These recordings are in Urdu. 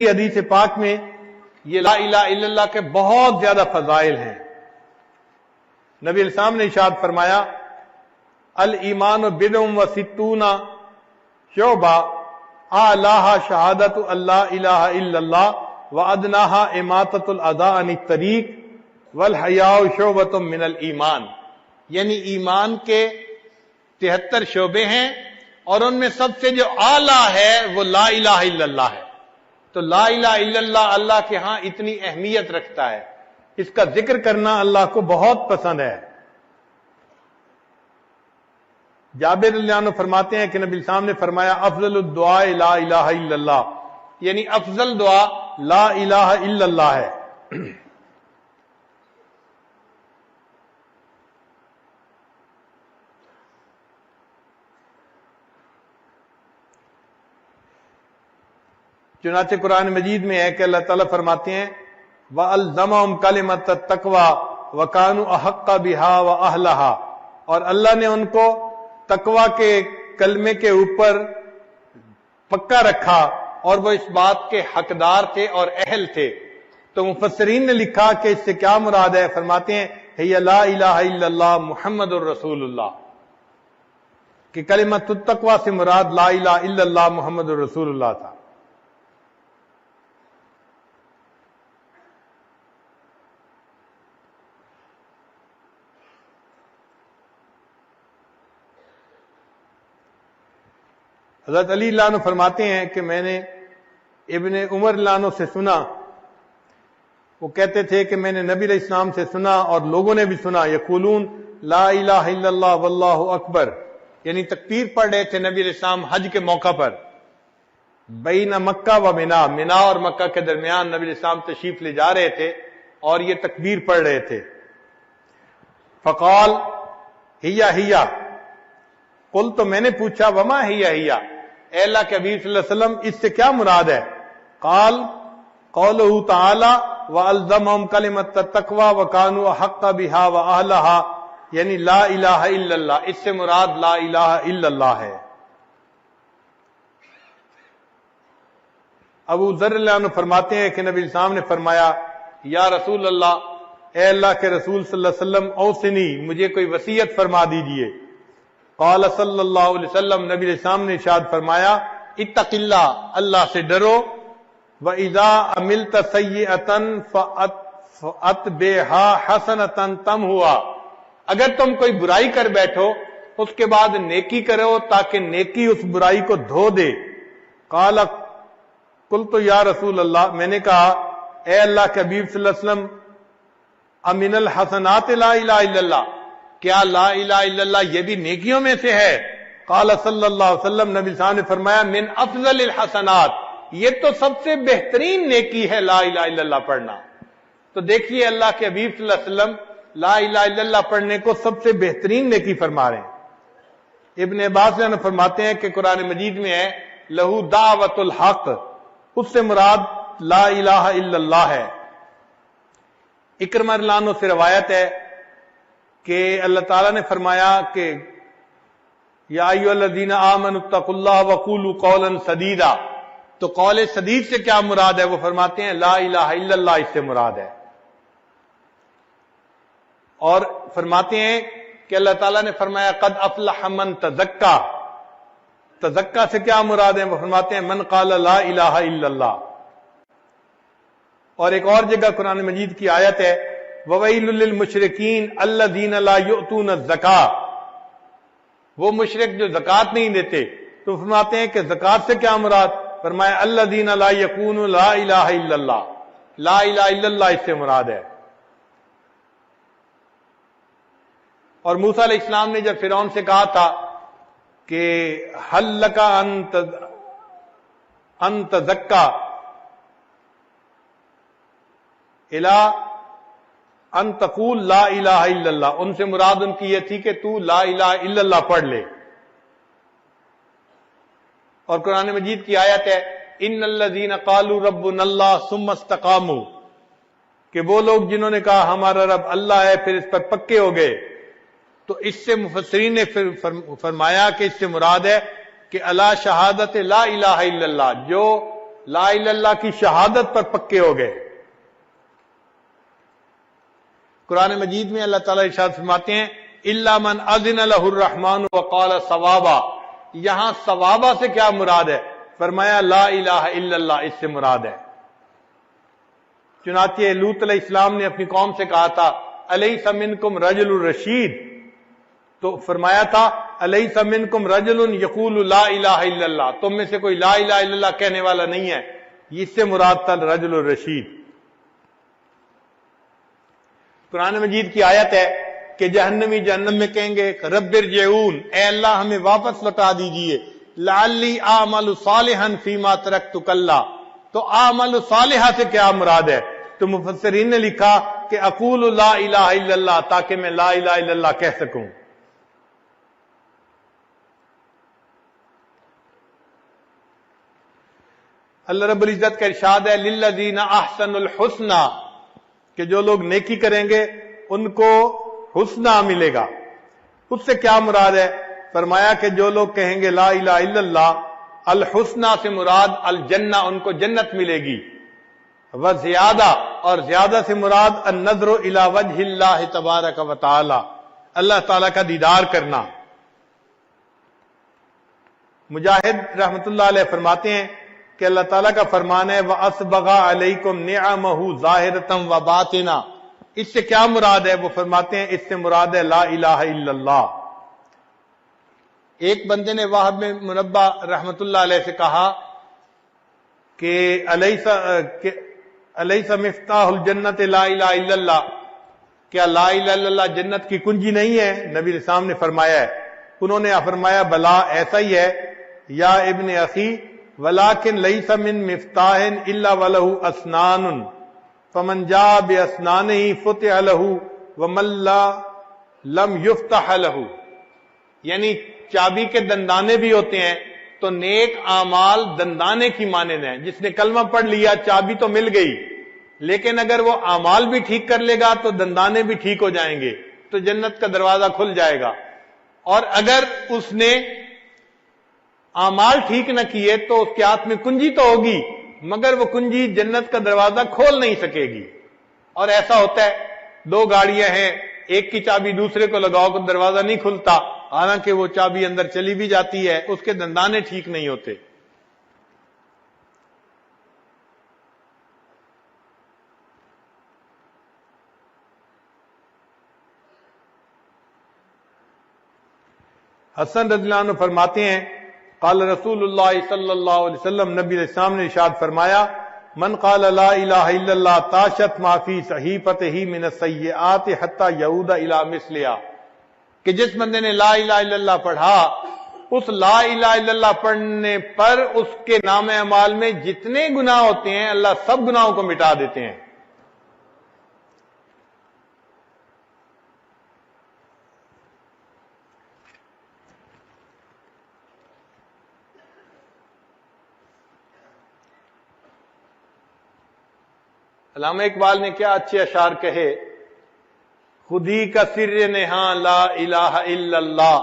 حدیث پاک میں یہ لا الہ الا اللہ کے بہت زیادہ فضائل ہیں۔ نبی علیہ السلام نے ارشاد فرمایا الایمان بضع و ستون شعبہ اعلیھا شہادت اللہ الہ الا اللہ وادناھا اماطۃ الاذی عن الطریق والحیاء شعبۃ من الایمان، یعنی ایمان کے 73 شعبے ہیں اور ان میں سب سے جو اعلیٰ ہے وہ لا الہ الا اللہ ہے۔ تو لا الہ الا اللہ اللہ کے ہاں اتنی اہمیت رکھتا ہے، اس کا ذکر کرنا اللہ کو بہت پسند ہے۔ جابر رضی اللہ عنہ فرماتے ہیں کہ نبی السلام نے فرمایا افضل الدعاء لا الہ الا اللہ، یعنی افضل دعا لا الہ الا اللہ ہے۔ چنانچہ قرآن مجید میں ہے کہ اللہ تعالیٰ فرماتے ہیں وَأَلْزَمَهُمْ كَلِمَةَ التَّقْوَى وَكَانُوا أَحَقَّ بِهَا وَأَهْلَهَا، اور اللہ نے ان کو تقوی کے کلمے کے اوپر پکا رکھا اور وہ اس بات کے حقدار تھے اور اہل تھے۔ تو مفسرین نے لکھا کہ اس سے کیا مراد ہے، فرماتے ہیں ہی لا الہ الا اللہ محمد الرسول اللہ، کہ کلمۃ التقوی سے مراد لا الہ الا اللہ محمد الرسول اللہ تھا۔ حضرت علی اللہ عنہ فرماتے ہیں کہ میں نے ابن عمر اللہ عنہ سے سنا، وہ کہتے تھے کہ میں نے نبی علیہ السلام سے سنا اور لوگوں نے بھی سنا یقولون لا الہ الا اللہ واللہ اکبر، یعنی تکبیر پڑھ رہے تھے نبی علیہ السلام حج کے موقع پر بین مکہ و منا، منا اور مکہ کے درمیان نبی علیہ السلام تشریف لے جا رہے تھے اور یہ تکبیر پڑھ رہے تھے۔ فقال ہیا ہیا، قل تو میں نے پوچھا وما ہیا ہیا، اے اللہ کے حبیب صلی اللہ علیہ وسلم اس سے کیا مراد ہے؟ قال قولہ تعالی وَأَلْزَمَهُمْ كَلِمَةَ التَّقْوَى وَكَانُوا أَحَقَّ بِهَا وَأَهْلَهَا، یعنی لا الہ الا اللہ، اس سے مراد لا الہ الا اللہ ہے۔ ابو ذر اللہ عنہ فرماتے ہیں کہ نبی السلام نے فرمایا یا رسول اللہ، اے اللہ کے رسول صلی اللہ علیہ وسلم اوصنی، مجھے کوئی وصیت فرما دیجئے۔ قال صلی اللہ علیہ وسلم، نبی علیہ السلام نے ارشاد فرمایا اتق اللہ، اللہ سے ڈرو، وَإِذَا عَمِلْتَ سَيِّئَةً فَأَتْبِعْهَا حَسَنَةً تَمْحُهَا، اگر تم کوئی برائی کر بیٹھو اس کے بعد نیکی کرو تاکہ نیکی اس برائی کو دھو دے۔ قال قلت یا رسول اللہ، میں نے کہا اے اللہ کے حبیب صلی اللہ علیہ وسلم امن الحسنات لا الہ الا اللہ، کیا لا الہ الا اللہ یہ بھی نیکیوں میں سے ہے؟ قال صلی اللہ علیہ وسلم، نبی صاحب نے فرمایا من افضل الحسنات، یہ تو سب سے بہترین نیکی ہے لا الہ الا اللہ پڑھنا۔ تو دیکھیے اللہ کے حبیب صلی اللہ علیہ وسلم لا الہ الا اللہ پڑھنے کو سب سے بہترین نیکی فرما رہے ہیں۔ ابن عباس نے فرماتے ہیں کہ قرآن مجید میں ہے لہو دعوت الحق، اس سے مراد لا الہ الا اللہ ہے۔ اکرمہ رضی اللہ عنہ سے روایت ہے کہ اللہ تعالیٰ نے فرمایا کہ یا ایھا الذین آمنوا اتقوا اللہ وقولوا قولا سدیدا، تو قول سدید سے کیا مراد ہے؟ وہ فرماتے ہیں لا الہ الا اللہ اس سے مراد ہے۔ اور فرماتے ہیں کہ اللہ تعالیٰ نے فرمایا قد افلح من تزکا، تزکا سے کیا مراد ہے؟ وہ فرماتے ہیں من قال لا الہ الا اللہ۔ اور ایک اور جگہ قرآن مجید کی آیت ہے وَوَيْلٌ لِّلْمُشْرِكِينَ الَّذِينَ لَا يُؤْتُونَ الزَّكَاةَ، وہ مشرک جو زکوٰۃ نہیں دیتے، تو فرماتے ہیں کہ زکوٰۃ سے کیا مراد؟ فرمایا الَّذِينَ لَا يَقُولُونَ لَا إِلَٰهَ إِلَّا اللَّهُ، لا الہ الا اللہ اس سے مراد ہے۔ اور موسیٰ علیہ السلام نے جب فرعون سے کہا تھا کہ هَلْ لَكَ أَن تَزَكَّىٰ إِلَىٰ ان تقول لا الہ الا اللہ، ان سے مراد ان کی یہ تھی کہ تو لا الہ الا اللہ پڑھ لے۔ اور قرآن مجید کی آیت ہے ان الذین قالوا ربنا اللہ ثم استقاموا، کہ وہ لوگ جنہوں نے کہا ہمارا رب اللہ ہے پھر اس پر پکے ہو گئے۔ تو اس سے مفسرین نے فرمایا کہ اس سے مراد ہے کہ الا شہادت لا الہ الا اللہ، جو لا الہ الا اللہ کی شہادت پر پکے ہو گئے۔ قرآن مجید میں اللہ تعالیٰ ارشاد فرماتے ہیں الا من اذن له الرحمن وقال صوابا، یہاں صوابا سے کیا مراد ہے؟ فرمایا لا الہ الا اللہ اس سے مراد ہے۔ چنانچہ لوط علیہ السلام نے اپنی قوم سے کہا تھا الیس منکم رجل رشید، تو فرمایا تھا الیس منکم رجل یقول لا الہ الا اللہ، تم میں سے کوئی لا الہ الا اللہ کہنے والا نہیں ہے، اس سے مراد تھا رجل الرشید۔ قرآن مجید کی آیت ہے کہ جہنمی جہنم میں کہیں گے رب ارجعون، اے اللہ ہمیں واپس لوٹا دیجئے، لعلی اعمل صالحا فیما ترکت کلا، تو اعمل صالحہ سے کیا مراد ہے؟ تو مفسرین نے لکھا کہ اقول لا الہ الا اللہ، تاکہ میں لا الہ الا اللہ کہہ سکوں۔ اللہ رب العزت کا ارشاد ہے للذین احسنوا الحسنى، کہ جو لوگ نیکی کریں گے ان کو حسنہ ملے گا۔ اس سے کیا مراد ہے؟ فرمایا کہ جو لوگ کہیں گے لا الہ الا اللہ، الحسنہ سے مراد الجنہ، ان کو جنت ملے گی، وزیادہ، اور زیادہ سے مراد النظر الی وجہ اللہ تبارک و تعالی، اللہ تعالیٰ کا دیدار کرنا۔ مجاہد رحمت اللہ علیہ فرماتے ہیں کہ اللہ تعالیٰ کا فرمان ہے وَأَسْبَغَ عَلَيْكُمْ نِعَمَهُ ظَاهِرَةً وَبَاطِنًا، اس سے کیا مراد ہے؟ وہ فرماتے ہیں اس سے مراد ہے لا الہ الا اللہ۔ ایک بندے نے وہب میں منبہ رحمت اللہ علیہ سے کہا کہ الیس مفتاح الجنت لا الہ الا اللہ، کیا لا الہ الا اللہ جنت کی کنجی نہیں ہے؟ نبی علیہ السلام نے فرمایا ہے۔ انہوں نے فرمایا بلا ایسا ہی ہے یا ابن اخی، ولیکن لیس من مفتاح الا ولہ اسنان فمن جاء باسنانہ فتح لہ ومن لم یفتح لہ، یعنی چابی کے دندانے بھی ہوتے ہیں، تو نیک اعمال دندانے کی مانند ہیں۔ جس نے کلمہ پڑھ لیا چابی تو مل گئی، لیکن اگر وہ اعمال بھی ٹھیک کر لے گا تو دندانے بھی ٹھیک ہو جائیں گے، تو جنت کا دروازہ کھل جائے گا۔ اور اگر اس نے اعمال ٹھیک نہ کیے تو اس کے ہاتھ میں کنجی تو ہوگی، مگر وہ کنجی جنت کا دروازہ کھول نہیں سکے گی۔ اور ایسا ہوتا ہے دو گاڑیاں ہیں، ایک کی چابی دوسرے کو لگاؤ تو دروازہ نہیں کھلتا، حالانکہ وہ چابی اندر چلی بھی جاتی ہے، اس کے دندانے ٹھیک نہیں ہوتے۔ حسن رضی اللہ عنہ فرماتے ہیں قال رسول اللہ صلی اللہ علیہ وسلم، نبی علیہ السلام نے ارشاد فرمایا من قال لا الہ الا اللہ تاشت ما فی صحیفتہ من السیئات حتی یعود الی مثلہا، کہ جس بندے نے لا الہ الا اللہ پڑھا، اس لا الہ الا اللہ پڑھنے پر اس کے نام اعمال میں جتنے گناہ ہوتے ہیں اللہ سب گناہوں کو مٹا دیتے ہیں۔ علامہ اقبال نے کیا اچھے اشعار کہے، خودی کا سر نہاں لا الہ الا اللہ،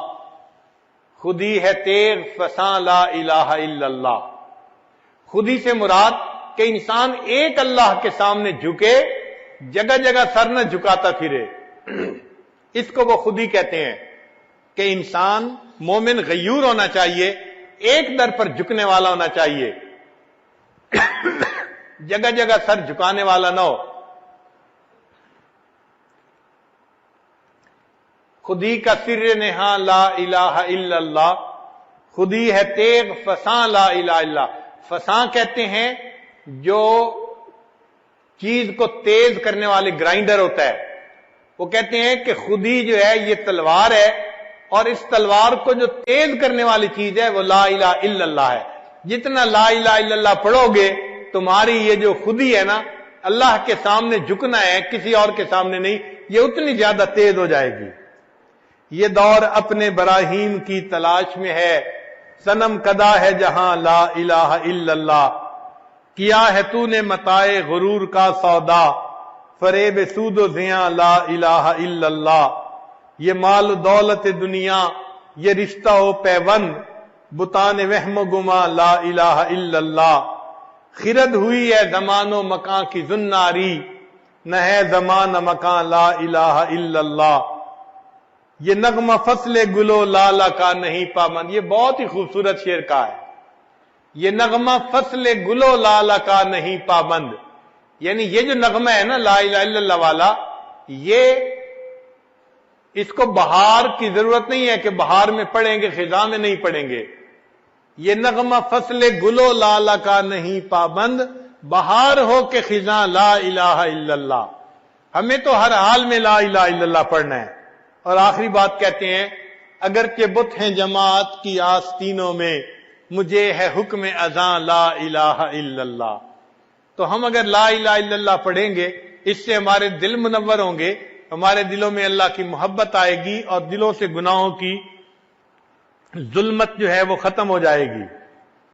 خودی ہے تیغ فساں لا الہ الا اللہ۔ خودی سے مراد کہ انسان ایک اللہ کے سامنے جھکے، جگہ جگہ سر نہ جھکاتا پھرے، اس کو وہ خودی کہتے ہیں کہ انسان مومن غیور ہونا چاہیے، ایک در پر جھکنے والا ہونا چاہیے، جگہ جگہ سر جھکانے والا نہ ہو۔ خودی کا سر نہاں لا الہ الا اللہ، خودی ہے تیغ فساں لا الہ الا اللہ۔ فساں کہتے ہیں جو چیز کو تیز کرنے والے گرائنڈر ہوتا ہے، وہ کہتے ہیں کہ خودی جو ہے یہ تلوار ہے، اور اس تلوار کو جو تیز کرنے والی چیز ہے وہ لا الہ الا اللہ ہے۔ جتنا لا الہ الا اللہ پڑھو گے تمہاری یہ جو خودی ہے نا، اللہ کے سامنے جھکنا ہے کسی اور کے سامنے نہیں، یہ اتنی زیادہ تیز ہو جائے گی۔ یہ دور اپنے براہیم کی تلاش میں ہے، صنم کدا ہے جہاں لا الہ الا اللہ، کیا ہے تو نے متاع غرور کا سودا، فریب سود و زیاں لا الہ الا اللہ۔ یہ مال و دولت دنیا، یہ رشتہ و پیوند، بتان وہم و گما لا الہ الا اللہ۔ خرد ہوئی ہے زمان و مکان کی زناری، نہ ہے زمان مکان لا الہ الا اللہ، یہ نغمہ فصل گلو لالا کا نہیں پابند۔ یہ بہت ہی خوبصورت شعر کا ہے، یہ نغمہ فصل گلو لالا کا نہیں پابند، یعنی یہ جو نغمہ ہے نا لا الہ الا اللہ والا، یہ اس کو بہار کی ضرورت نہیں ہے کہ بہار میں پڑھیں گے خزاں میں نہیں پڑھیں گے، یہ نغمہ فصل گلو لالا کا نہیں پابند، بہار ہو کہ خزاں لا الہ الا اللہ۔ ہمیں تو ہر حال میں لا الہ الا اللہ پڑھنا ہے۔ اور آخری بات کہتے ہیں، اگرچہ بت ہیں جماعت کی آستینوں میں، مجھے ہے حکم اذاں لا الہ الا اللہ۔ تو ہم اگر لا الہ الا اللہ پڑھیں گے، اس سے ہمارے دل منور ہوں گے، ہمارے دلوں میں اللہ کی محبت آئے گی، اور دلوں سے گناہوں کی ظلمت جو ہے وہ ختم ہو جائے گی۔